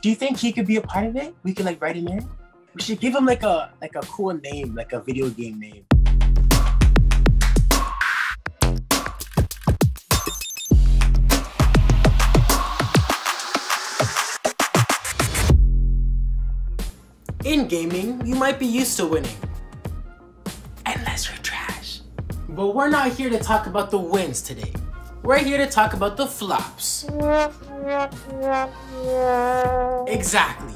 Do you think he could be a part of it? We could like write him in. We should give him like a cool name, like a video game name. In gaming, you might be used to winning. Unless you're trash. But we're not here to talk about the wins today. We're here to talk about the flops. Exactly.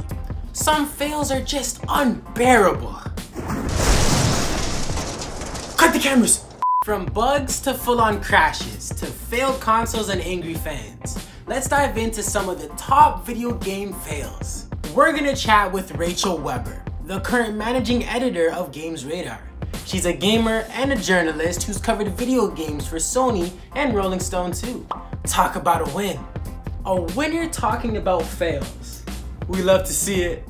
Some fails are just unbearable. Cut the cameras! From bugs to full-on crashes, to failed consoles and angry fans. Let's dive into some of the top video game fails. We're gonna chat with Rachel Weber, the current managing editor of Games Radar. She's a gamer and a journalist who's covered video games for Sony and Rolling Stone too. Talk about a win. A winner talking about fails. We love to see it.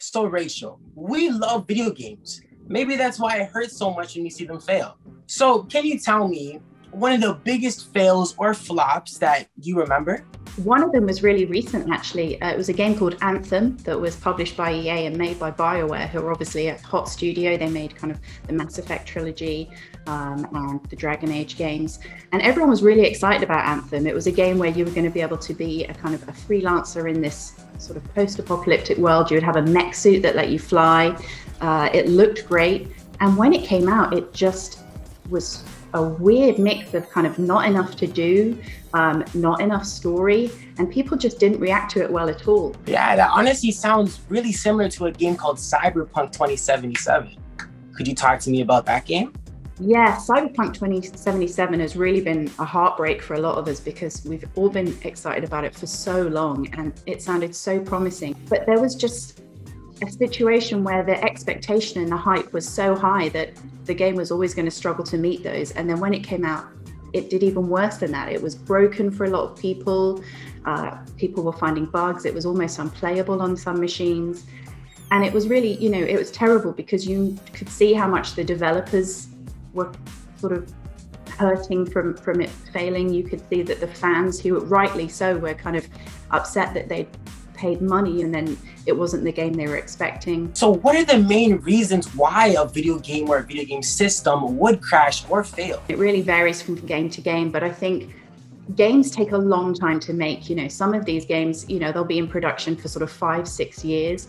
So Rachel, we love video games. Maybe that's why it hurts so much when you see them fail. So can you tell me one of the biggest fails or flops that you remember? One of them was really recent, actually. It was a game called Anthem that was published by EA and made by BioWare, who are obviously a hot studio. They made kind of the Mass Effect trilogy and the Dragon Age games. And everyone was really excited about Anthem. It was a game where you were going to be able to be a kind of a freelancer in this sort of post-apocalyptic world. You would have a mech suit that let you fly. It looked great. And when it came out, it just was a weird mix of kind of not enough to do, not enough story, and people just didn't react to it well at all. Yeah, that honestly sounds really similar to a game called Cyberpunk 2077. Could you talk to me about that game? Yeah, Cyberpunk 2077 has really been a heartbreak for a lot of us because we've all been excited about it for so long and it sounded so promising. But there was just a situation where the expectation and the hype was so high that the game was always going to struggle to meet those. And then when it came out, it did even worse than that. It was broken for a lot of people. People were finding bugs. It was almost unplayable on some machines. And it was really, you know, it was terrible because you could see how much the developers were sort of hurting from it failing. You could see that the fans, who rightly so were kind of upset that they'd paid money and then it wasn't the game they were expecting. So what are the main reasons why a video game or a video game system would crash or fail? It really varies from game to game, but I think games take a long time to make. You know, some of these games, you know, they'll be in production for sort of 5-6 years.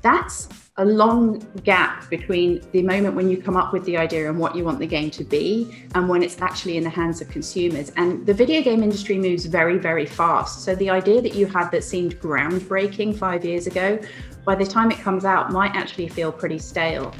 That's a long gap between the moment when you come up with the idea and what you want the game to be and when it's actually in the hands of consumers. And the video game industry moves very, very fast. So the idea that you had that seemed groundbreaking 5 years ago, by the time it comes out, might actually feel pretty stale.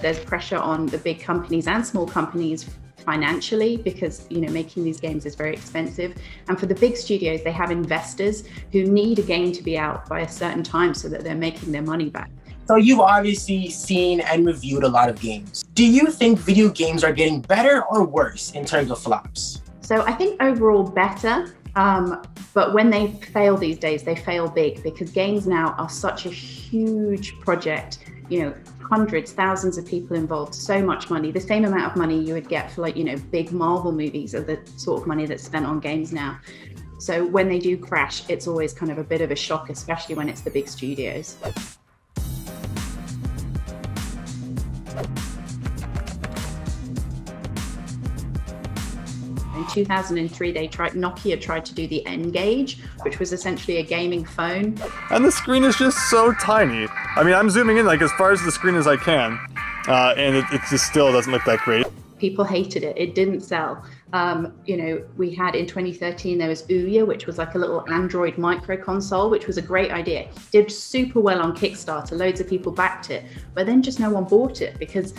There's pressure on the big companies and small companies financially because, you know, making these games is very expensive. And for the big studios, they have investors who need a game to be out by a certain time so that they're making their money back. So you've obviously seen and reviewed a lot of games. Do you think video games are getting better or worse in terms of flops? So I think overall better, but when they fail these days, they fail big because games now are such a huge project, you know, hundreds, thousands of people involved, so much money, the same amount of money you would get for, like, you know, big Marvel movies are the sort of money that's spent on games now. So when they do crash, it's always kind of a bit of a shock, especially when it's the big studios. In 2003, Nokia tried to do the N-Gage, which was essentially a gaming phone. And the screen is just so tiny. I mean, I'm zooming in like as far as the screen as I can, and it just still doesn't look that great. People hated it. It didn't sell. You know, we had in 2013, there was Ouya, which was like a little Android micro console, which was a great idea. Did super well on Kickstarter. Loads of people backed it, but then just no one bought it because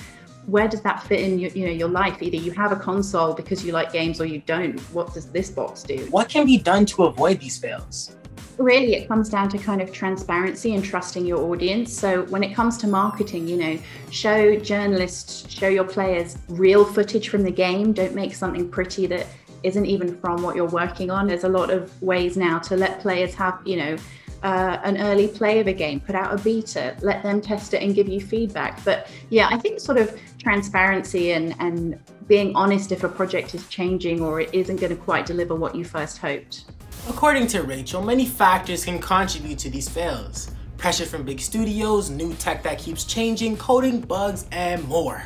where does that fit in your life? Either you have a console because you like games or you don't. What does this box do? What can be done to avoid these fails? Really, it comes down to kind of transparency and trusting your audience. So when it comes to marketing, you know, show journalists, show your players real footage from the game. Don't make something pretty that isn't even from what you're working on. There's a lot of ways now to let players have, you know, an early play of a game, put out a beta, let them test it and give you feedback. But yeah, I think sort of transparency and being honest if a project is changing or it isn't going to quite deliver what you first hoped. According to Rachel, many factors can contribute to these fails. Pressure from big studios, new tech that keeps changing, coding bugs, and more.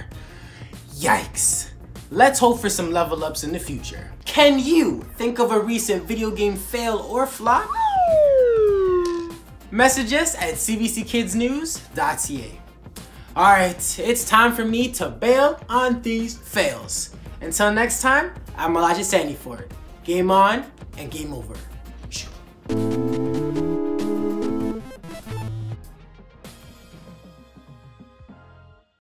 Yikes. Let's hope for some level ups in the future. Can you think of a recent video game fail or flop? Message us at cbckidsnews.ca. Alright, it's time for me to bail on these fails. Until next time, I'm Elijah Sandyford. Game on and game over.